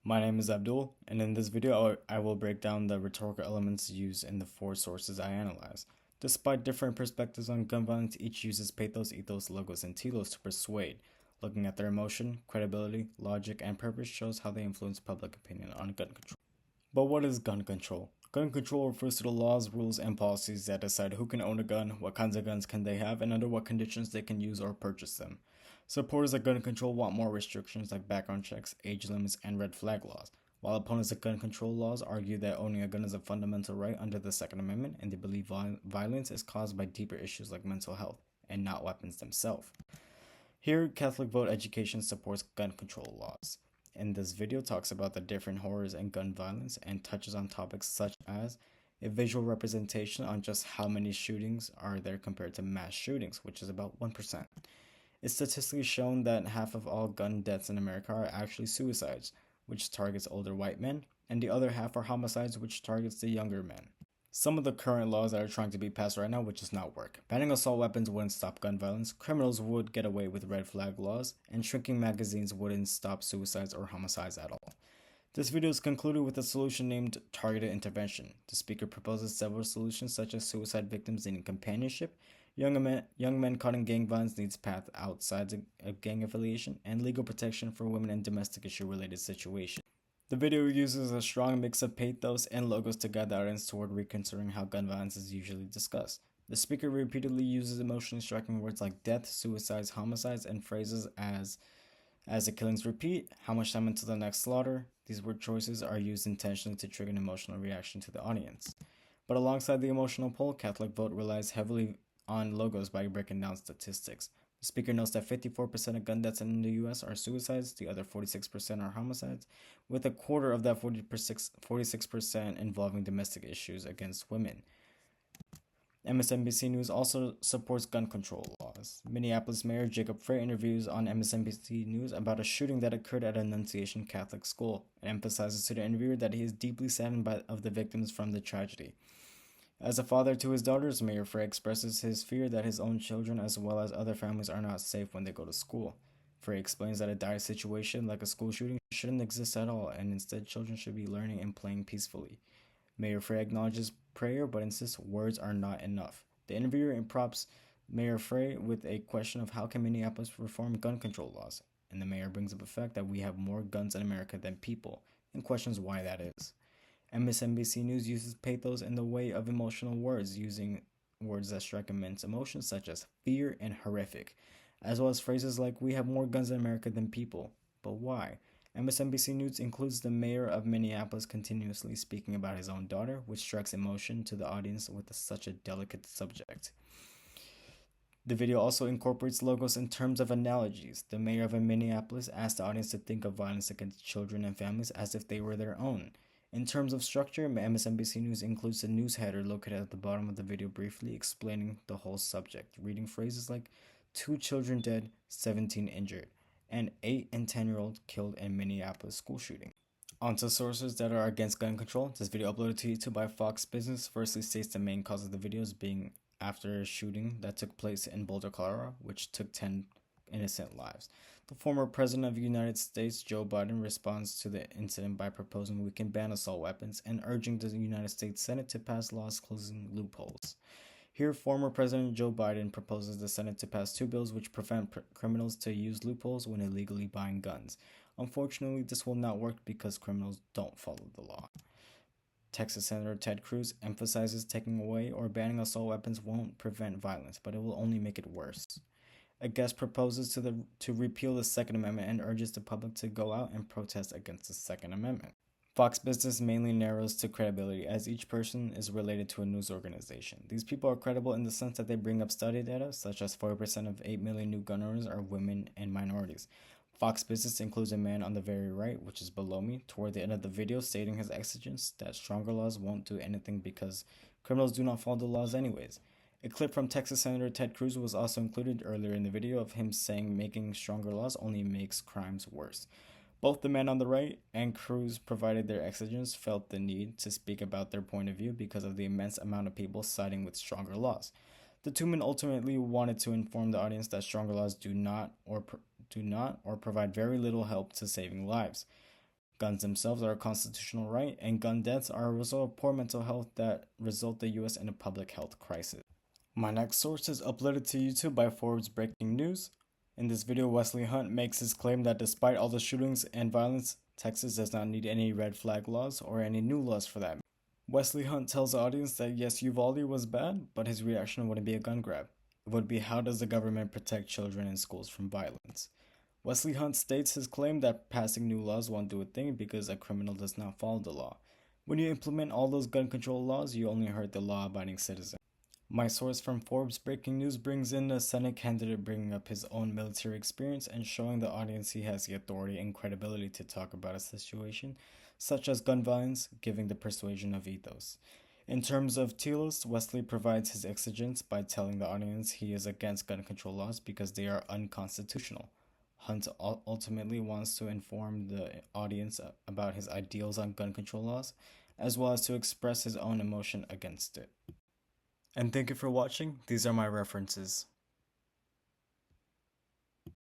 My name is Abdul, and in this video I will break down the rhetorical elements used in the four sources I analyze. Despite different perspectives on gun violence, each uses pathos, ethos, logos, and telos to persuade. Looking at their emotion, credibility, logic, and purpose shows how they influence public opinion on gun control. But what is gun control? Gun control refers to the laws, rules, and policies that decide who can own a gun, what kinds of guns can they have, and under what conditions they can use or purchase them. Supporters of gun control want more restrictions like background checks, age limits, and red flag laws, while opponents of gun control laws argue that owning a gun is a fundamental right under the Second Amendment, and they believe violence is caused by deeper issues like mental health, and not weapons themselves. Here, Catholic Vote Education supports gun control laws. In this video talks about the different horrors in gun violence and touches on topics such as a visual representation on just how many shootings are there compared to mass shootings, which is about 1%. It's statistically shown that half of all gun deaths in America are actually suicides, which targets older white men, and the other half are homicides, which targets the younger men. Some of the current laws that are trying to be passed right now would just not work. Banning assault weapons wouldn't stop gun violence, criminals would get away with red flag laws, and shrinking magazines wouldn't stop suicides or homicides at all. This video is concluded with a solution named targeted intervention. The speaker proposes several solutions such as suicide victims needing companionship, young men caught in gang violence needs path outside of gang affiliation, and legal protection for women in domestic issue related situations. The video uses a strong mix of pathos and logos to guide the audience toward reconsidering how gun violence is usually discussed. The speaker repeatedly uses emotionally striking words like death, suicides, homicides, and phrases as the killings repeat, how much time until the next slaughter. These word choices are used intentionally to trigger an emotional reaction to the audience. But alongside the emotional pull, Catholic Vote relies heavily on logos by breaking down statistics. The speaker notes that 54% of gun deaths in the US are suicides, the other 46% are homicides, with a quarter of that 46% involving domestic issues against women. MSNBC News also supports gun control laws. Minneapolis Mayor Jacob Frey interviews on MSNBC News about a shooting that occurred at Annunciation Catholic School and emphasizes to the interviewer that he is deeply saddened of the victims from the tragedy. As a father to his daughters, Mayor Frey expresses his fear that his own children as well as other families are not safe when they go to school. Frey explains that a dire situation like a school shooting shouldn't exist at all, and instead children should be learning and playing peacefully. Mayor Frey acknowledges prayer but insists words are not enough. The interviewer prompts Mayor Frey with a question of how can Minneapolis reform gun control laws, and the mayor brings up the fact that we have more guns in America than people, and questions why that is. MSNBC News uses pathos in the way of emotional words, using words that strike immense emotions such as fear and horrific, as well as phrases like we have more guns in America than people. But why? MSNBC News includes the mayor of Minneapolis continuously speaking about his own daughter, which strikes emotion to the audience with such a delicate subject. The video also incorporates logos in terms of analogies. The mayor of Minneapolis asked the audience to think of violence against children and families as if they were their own. In terms of structure, MSNBC News includes a news header located at the bottom of the video briefly explaining the whole subject, reading phrases like 2 children dead, 17 injured, and 8 and 10-year-old killed in Minneapolis school shooting. Onto sources that are against gun control. This video uploaded to YouTube by Fox Business firstly states the main cause of the videos being after a shooting that took place in Boulder, Colorado, which took 10 innocent lives. The former president of the United States, Joe Biden, responds to the incident by proposing we can ban assault weapons and urging the United States Senate to pass laws closing loopholes. Here, former President Joe Biden proposes the Senate to pass 2 bills which prevent criminals to use loopholes when illegally buying guns. Unfortunately, this will not work because criminals don't follow the law. Texas Senator Ted Cruz emphasizes taking away or banning assault weapons won't prevent violence, but it will only make it worse. A guest proposes to repeal the Second Amendment and urges the public to go out and protest against the Second Amendment. Fox Business mainly narrows to credibility, as each person is related to a news organization. These people are credible in the sense that they bring up study data, such as 40% of 8 million new gun owners are women and minorities. Fox Business includes a man on the very right, which is below me, toward the end of the video, stating his exigence that stronger laws won't do anything because criminals do not follow the laws anyways. A clip from Texas Senator Ted Cruz was also included earlier in the video of him saying making stronger laws only makes crimes worse. Both the man on the right and Cruz, provided their exigence, felt the need to speak about their point of view because of the immense amount of people siding with stronger laws. The two men ultimately wanted to inform the audience that stronger laws do not or provide very little help to saving lives. Guns themselves are a constitutional right, and gun deaths are a result of poor mental health that result the US in a public health crisis. My next source is uploaded to YouTube by Forbes Breaking News. In this video, Wesley Hunt makes his claim that despite all the shootings and violence, Texas does not need any red flag laws or any new laws for that. Wesley Hunt tells the audience that yes, Uvalde was bad, but his reaction wouldn't be a gun grab. It would be, how does the government protect children in schools from violence? Wesley Hunt states his claim that passing new laws won't do a thing because a criminal does not follow the law. When you implement all those gun control laws, you only hurt the law-abiding citizen. My source from Forbes Breaking News brings in a Senate candidate bringing up his own military experience and showing the audience he has the authority and credibility to talk about a situation such as gun violence, giving the persuasion of ethos. In terms of telos, Wesley provides his exigence by telling the audience he is against gun control laws because they are unconstitutional. Hunt ultimately wants to inform the audience about his ideals on gun control laws, as well as to express his own emotion against it. And thank you for watching. These are my references.